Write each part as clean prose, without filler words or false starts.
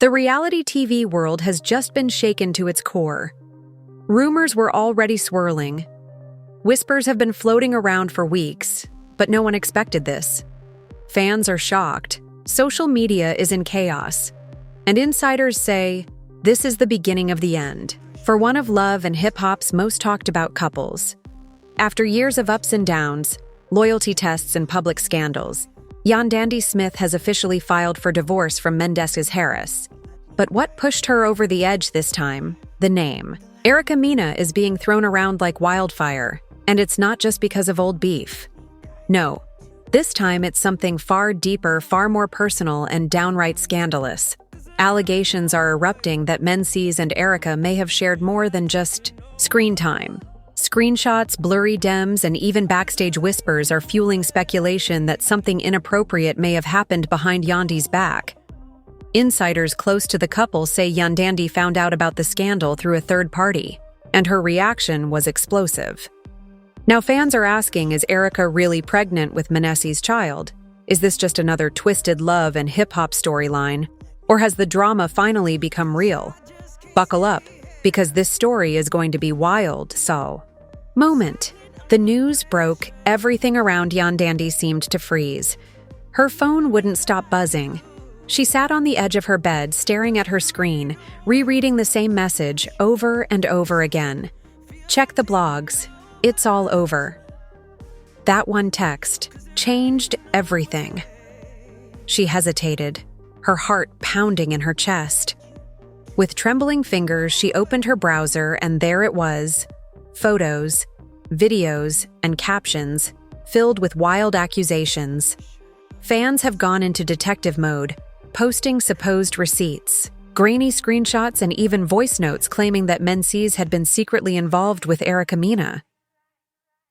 The reality TV world has just been shaken to its core. Rumors were already swirling. Whispers have been floating around for weeks, but no one expected this. Fans are shocked. Social media is in chaos. And insiders say, this is the beginning of the end for one of love and hip-hop's most talked about couples. After years of ups and downs, loyalty tests and public scandals, Yandandi Smith has officially filed for divorce from Mendes Harris. But what pushed her over the edge this time? The name. Erica Mena is being thrown around like wildfire, and it's not just because of old beef. No, this time it's something far deeper, far more personal, and downright scandalous. Allegations are erupting that Menzies and Erica may have shared more than just screen time. Screenshots, blurry DMs, and even backstage whispers are fueling speculation that something inappropriate may have happened behind Yandi's back. Insiders close to the couple say Yandandi found out about the scandal through a third party, and her reaction was explosive. Now fans are asking, is Erica really pregnant with Menzies' child? Is this just another twisted love and hip-hop storyline? Or has the drama finally become real? Buckle up, because this story is going to be wild, so... Moment. The news broke, everything around Yandandi seemed to freeze. Her phone wouldn't stop buzzing. She sat on the edge of her bed, staring at her screen, rereading the same message over and over again. Check the blogs. It's all over. That one text changed everything. She hesitated, her heart pounding in her chest. With trembling fingers, she opened her browser, and there it was. Photos, videos, and captions filled with wild accusations. Fans have gone into detective mode, posting supposed receipts, grainy screenshots, and even voice notes claiming that Menzies had been secretly involved with Erica Mena.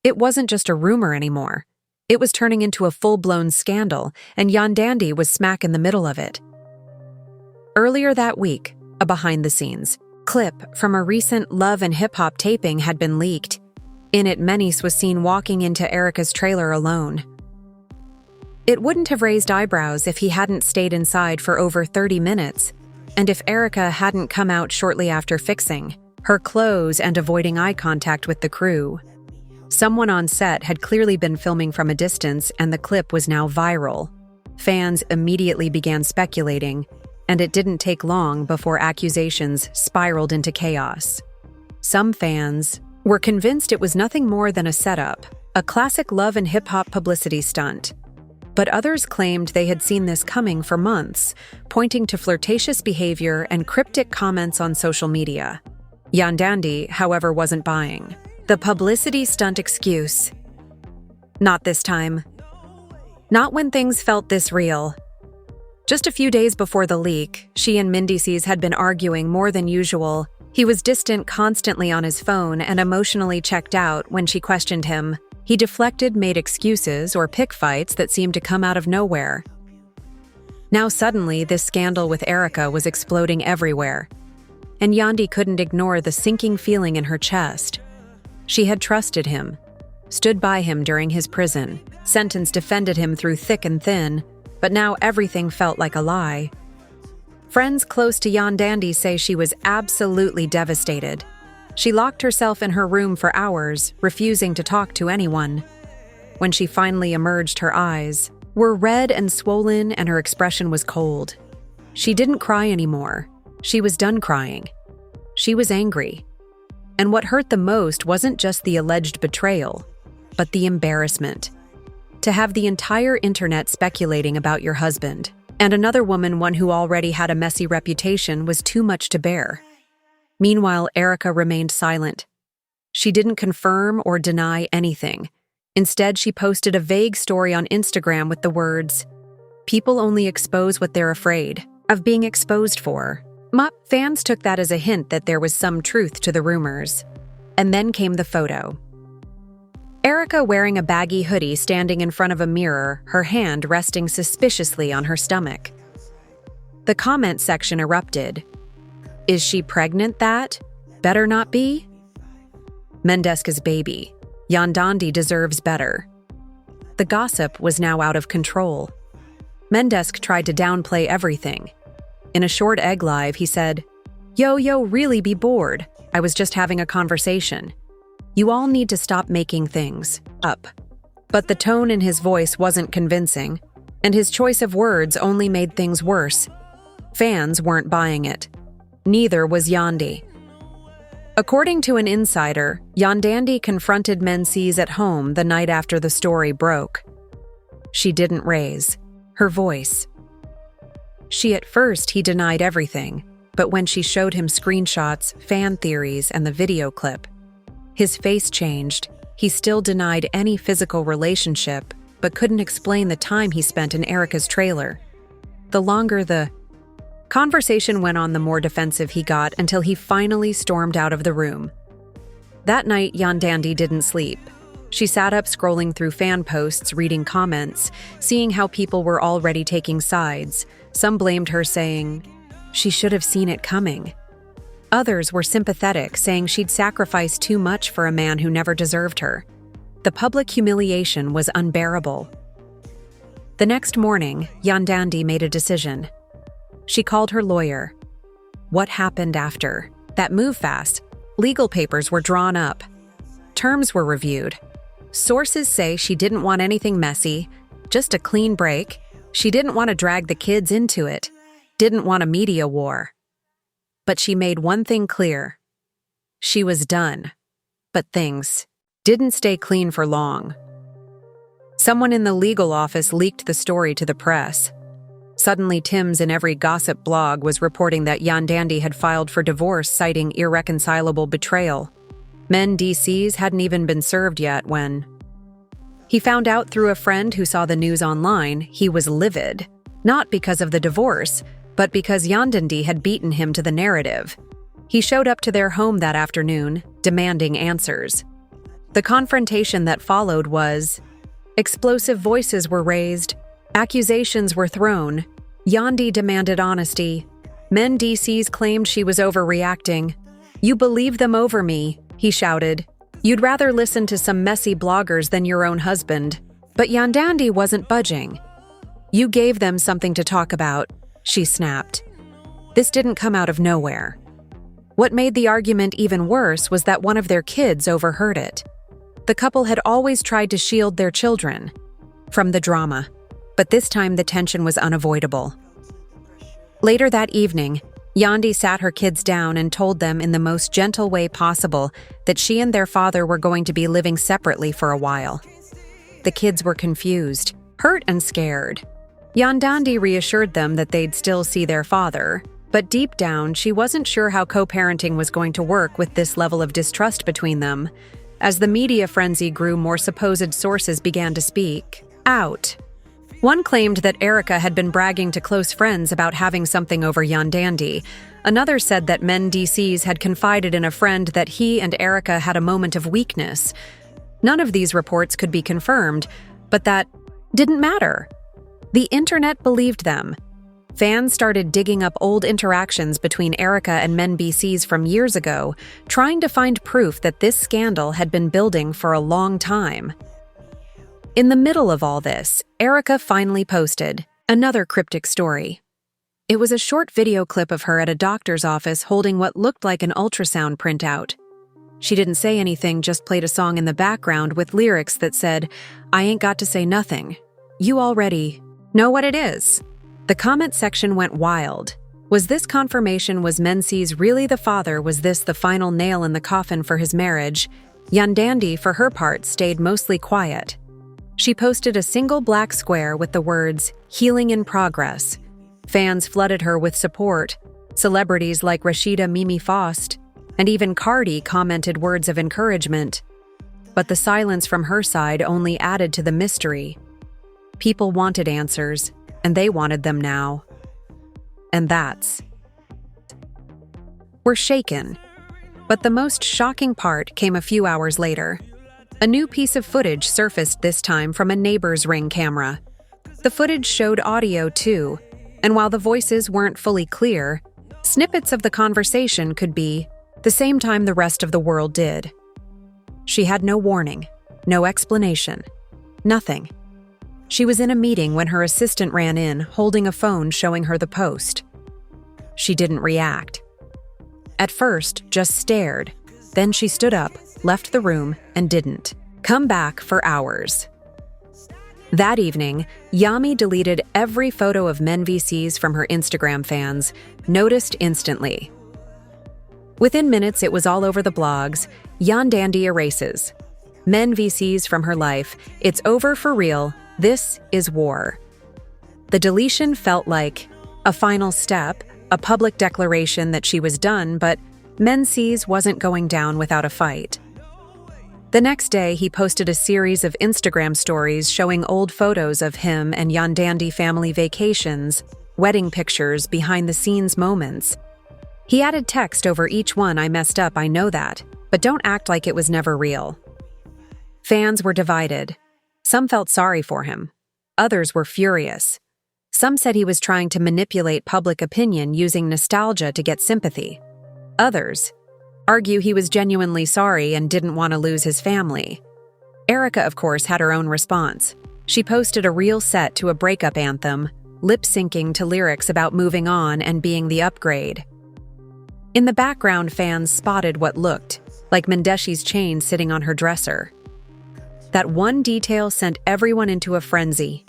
It wasn't just a rumor anymore. It was turning into a full-blown scandal, and Yandandi was smack in the middle of it. Earlier that week, a behind-the-scenes clip from a recent Love and Hip Hop taping had been leaked. In it, Menzies was seen walking into Erica's trailer alone. It wouldn't have raised eyebrows if he hadn't stayed inside for over 30 minutes, and if Erica hadn't come out shortly after fixing her clothes and avoiding eye contact with the crew. Someone on set had clearly been filming from a distance, and the clip was now viral. Fans immediately began speculating, and it didn't take long before accusations spiraled into chaos. Some fans were convinced it was nothing more than a setup, a classic Love and Hip Hop publicity stunt. But others claimed they had seen this coming for months, pointing to flirtatious behavior and cryptic comments on social media. Yandandi, however, wasn't buying the publicity stunt excuse. Not this time. Not when things felt this real. Just a few days before the leak, she and Menzies had been arguing more than usual. He was distant, constantly on his phone, and emotionally checked out when she questioned him. He deflected, made excuses, or pick fights that seemed to come out of nowhere. Now suddenly, this scandal with Erica was exploding everywhere, and Yandi couldn't ignore the sinking feeling in her chest. She had trusted him, stood by him during his prison sentence, defended him through thick and thin, but now everything felt like a lie. Friends close to Yandandi say she was absolutely devastated. She locked herself in her room for hours, refusing to talk to anyone. When she finally emerged, her eyes were red and swollen, and her expression was cold. She didn't cry anymore. She was done crying. She was angry. And what hurt the most wasn't just the alleged betrayal, but the embarrassment. To have the entire internet speculating about your husband, and another woman, one who already had a messy reputation, was too much to bear. Meanwhile, Erica remained silent. She didn't confirm or deny anything. Instead, she posted a vague story on Instagram with the words, "People only expose what they're afraid of being exposed for." Fans took that as a hint that there was some truth to the rumors. And then came the photo. Erica wearing a baggy hoodie, standing in front of a mirror, her hand resting suspiciously on her stomach. The comment section erupted. Is she pregnant? That better not be? Mendes' baby. Yandandi deserves better. The gossip was now out of control. Mendes tried to downplay everything. In a short egg live, he said, Yo, really be bored. I was just having a conversation. You all need to stop making things up. But the tone in his voice wasn't convincing, and his choice of words only made things worse. Fans weren't buying it. Neither was Yandhi. According to an insider, Yandhi confronted Menzies at home the night after the story broke. She didn't raise her voice. At first, he denied everything, but when she showed him screenshots, fan theories, and the video clip, his face changed. He still denied any physical relationship, but couldn't explain the time he spent in Erica's trailer. The longer the conversation went on, the more defensive he got until he finally stormed out of the room. That night, Yandhi didn't sleep. She sat up scrolling through fan posts, reading comments, seeing how people were already taking sides. Some blamed her, saying she should have seen it coming. Others were sympathetic, saying she'd sacrificed too much for a man who never deserved her. The public humiliation was unbearable. The next morning, Yandhi made a decision. She called her lawyer. What happened after? That moved fast. Legal papers were drawn up. Terms were reviewed. Sources say she didn't want anything messy, just a clean break. She didn't want to drag the kids into it, didn't want a media war. But she made one thing clear. She was done. But things didn't stay clean for long. Someone in the legal office leaked the story to the press. Suddenly, Tim's in every gossip blog was reporting that Yandhi had filed for divorce, citing irreconcilable betrayal. Menzies hadn't even been served yet when he found out through a friend who saw the news online. He was livid, not because of the divorce, but because Yandhi had beaten him to the narrative. He showed up to their home that afternoon, demanding answers. The confrontation that followed was explosive. Voices were raised, accusations were thrown. Yandhi demanded honesty. Menzies claimed she was overreacting. You believe them over me, he shouted. You'd rather listen to some messy bloggers than your own husband. But Yandhi wasn't budging. You gave them something to talk about, she snapped. This didn't come out of nowhere. What made the argument even worse was that one of their kids overheard it. The couple had always tried to shield their children from the drama, but this time the tension was unavoidable. Later that evening, Yandhi sat her kids down and told them in the most gentle way possible that she and their father were going to be living separately for a while. The kids were confused, hurt, and scared. Yandhi reassured them that they'd still see their father, but deep down, she wasn't sure how co-parenting was going to work with this level of distrust between them. As the media frenzy grew, more supposed sources began to speak out. One claimed that Erica had been bragging to close friends about having something over Yandhi. Another said that Menzies had confided in a friend that he and Erica had a moment of weakness. None of these reports could be confirmed, but that didn't matter. The internet believed them. Fans started digging up old interactions between Erica and Menzies from years ago, trying to find proof that this scandal had been building for a long time. In the middle of all this, Erica finally posted another cryptic story. It was a short video clip of her at a doctor's office holding what looked like an ultrasound printout. She didn't say anything, just played a song in the background with lyrics that said, "I ain't got to say nothing. You already know what it is." The comment section went wild. Was this confirmation? Was Menzies really the father? Was this the final nail in the coffin for his marriage? Yandhi, for her part, stayed mostly quiet. She posted a single black square with the words, "Healing in progress." Fans flooded her with support. Celebrities like Rasheeda, Mimi Faust, and even Cardi commented words of encouragement. But the silence from her side only added to the mystery. People wanted answers, and they wanted them now. And that's were shaken. But the most shocking part came a few hours later. A new piece of footage surfaced, this time from a neighbor's Ring camera. The footage showed audio too, and while the voices weren't fully clear, snippets of the conversation could be the same time the rest of the world did. She had no warning, no explanation, nothing. She was in a meeting when her assistant ran in, holding a phone showing her the post. she didn't react. At first, just stared. Then she stood up, left the room, and didn't come back for hours. That evening, Yami deleted every photo of men VCs from her Instagram fans, noticed instantly. Within minutes, it was all over the blogs. Yandandi erases men VCs from her life. It's over for real. This is war. The deletion felt like a final step, a public declaration that she was done, but Menzies wasn't going down without a fight. The next day, he posted a series of Instagram stories showing old photos of him and Yandandi family vacations, wedding pictures, behind-the-scenes moments. He added text over each one. "I messed up, I know that, but don't act like it was never real." Fans were divided. Some felt sorry for him. Others were furious. Some said he was trying to manipulate public opinion using nostalgia to get sympathy. Others argue he was genuinely sorry and didn't want to lose his family. Erica, of course, had her own response. She posted a reel set to a breakup anthem, lip-syncing to lyrics about moving on and being the upgrade. In the background, fans spotted what looked like Mendeshi's chain sitting on her dresser. That one detail sent everyone into a frenzy.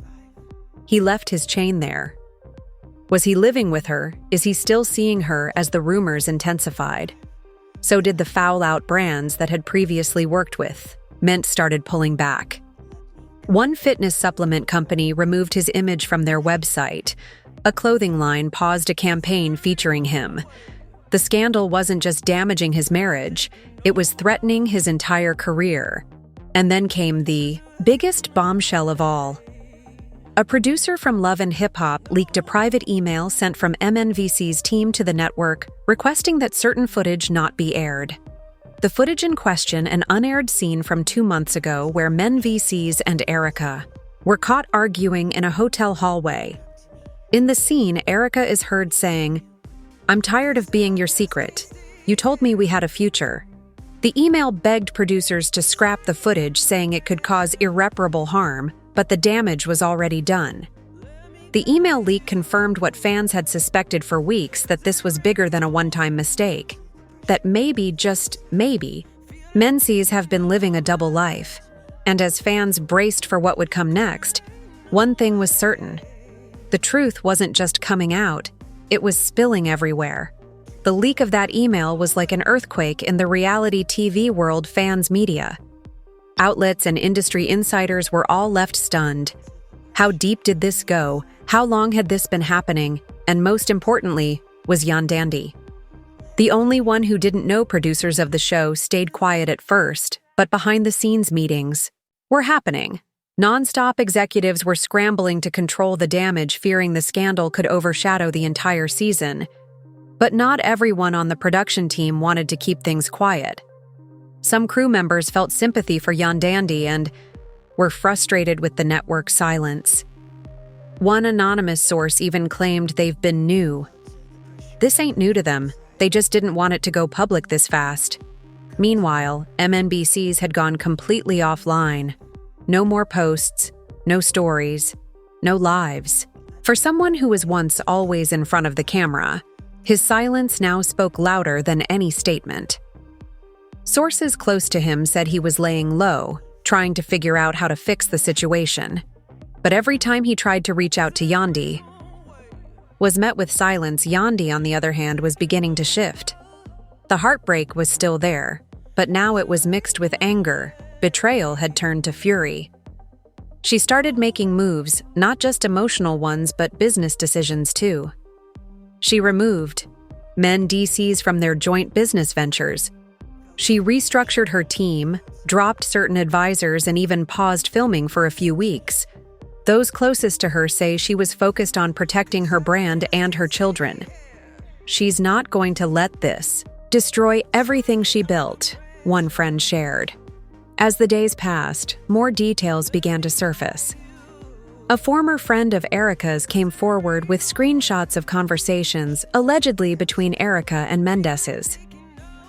He left his chain there. Was he living with her? Is he still seeing her as the rumors intensified? So did the foul-out brands that had previously worked with. Ment started pulling back. One fitness supplement company removed his image from their website. A clothing line paused a campaign featuring him. The scandal wasn't just damaging his marriage, it was threatening his entire career. And then came the biggest bombshell of all. A producer from Love and Hip Hop leaked a private email sent from MNVC's team to the network requesting that certain footage not be aired. The footage in question, an unaired scene from 2 months ago where Men VCs and Erica were caught arguing in a hotel hallway. In the scene, Erica is heard saying, "I'm tired of being your secret. You told me we had a future." The email begged producers to scrap the footage, saying it could cause irreparable harm, but the damage was already done. The email leak confirmed what fans had suspected for weeks, that this was bigger than a one-time mistake. That maybe, just maybe, Menzies have been living a double life. And as fans braced for what would come next, one thing was certain. The truth wasn't just coming out, it was spilling everywhere. The leak of that email was like an earthquake in the reality TV world fans' media. Outlets and industry insiders were all left stunned. How deep did this go? How long had this been happening? And most importantly, was Yandandi. The only one who didn't know. Producers of the show stayed quiet at first, but behind-the-scenes meetings were happening. Non-stop executives were scrambling to control the damage, fearing the scandal could overshadow the entire season. But not everyone on the production team wanted to keep things quiet. Some crew members felt sympathy for Yandandi and were frustrated with the network's silence. One anonymous source even claimed they've been new. This ain't new to them, they just didn't want it to go public this fast. Meanwhile, MNBCs had gone completely offline. No more posts, no stories, no lives. For someone who was once always in front of the camera, his silence now spoke louder than any statement. Sources close to him said he was laying low, trying to figure out how to fix the situation. But every time he tried to reach out to Yandi, was met with silence. Yandi, on the other hand, was beginning to shift. The heartbreak was still there, but now it was mixed with anger. Betrayal had turned to fury. She started making moves, not just emotional ones, but business decisions too. She removed Men DCs from their joint business ventures. She restructured her team, dropped certain advisors, and even paused filming for a few weeks. Those closest to her say she was focused on protecting her brand and her children. She's not going to let this destroy everything she built, one friend shared. As the days passed, more details began to surface. A former friend of Erica's came forward with screenshots of conversations allegedly between Erica and Mendes's.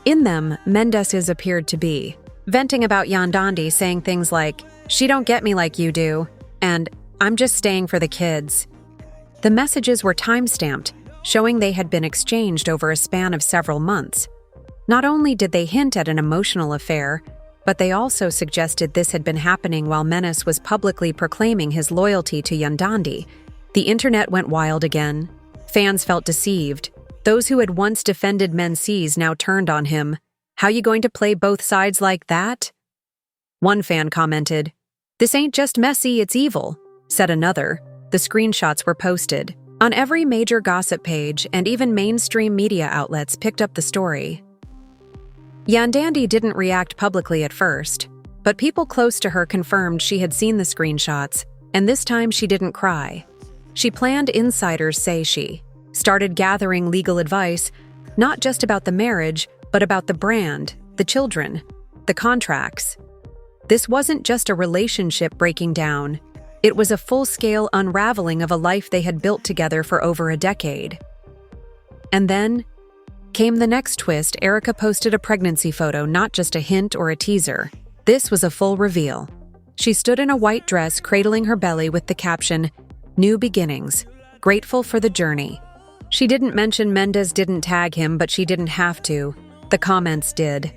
In them, Mendes's appeared to be venting about Yandandi, saying things like, "She don't get me like you do," and "I'm just staying for the kids." The messages were time-stamped, showing they had been exchanged over a span of several months. Not only did they hint at an emotional affair, but they also suggested this had been happening while Menace was publicly proclaiming his loyalty to Yandandi. The internet went wild again. Fans felt deceived. Those who had once defended Menzies now turned on him. "How you going to play both sides like that?" One fan commented, "This ain't just messy, it's evil," said another. The screenshots were posted. On every major gossip page, and even mainstream media outlets picked up the story. Yandandi didn't react publicly at first, but people close to her confirmed she had seen the screenshots, and this time she didn't cry. She planned, insiders say she started gathering legal advice, not just about the marriage, but about the brand, the children, the contracts. This wasn't just a relationship breaking down. It was a full-scale unraveling of a life they had built together for over a decade. And then came the next twist. Erica posted a pregnancy photo, not just a hint or a teaser. This was a full reveal. She stood in a white dress, cradling her belly with the caption, "New beginnings, grateful for the journey." She didn't mention Mendes didn't tag him, but she didn't have to. The comments did.